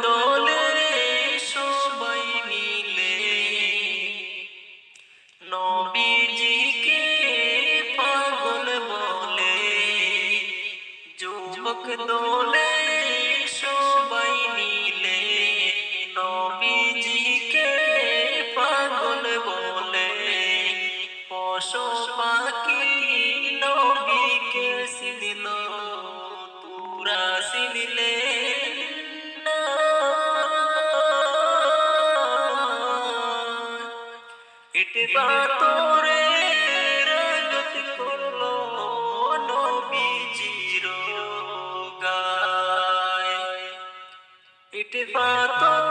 দলে সবাই মিলে নবীজিকে পাগল বলে। যুবক দলে সবাই মিলে নবীজিকে পাগল বলে। পশু পাখি নবীকে চিনল, তোরা চিনলে না। ইট পাথরে রাগত করলো নবীজির গায়। ইট পাথর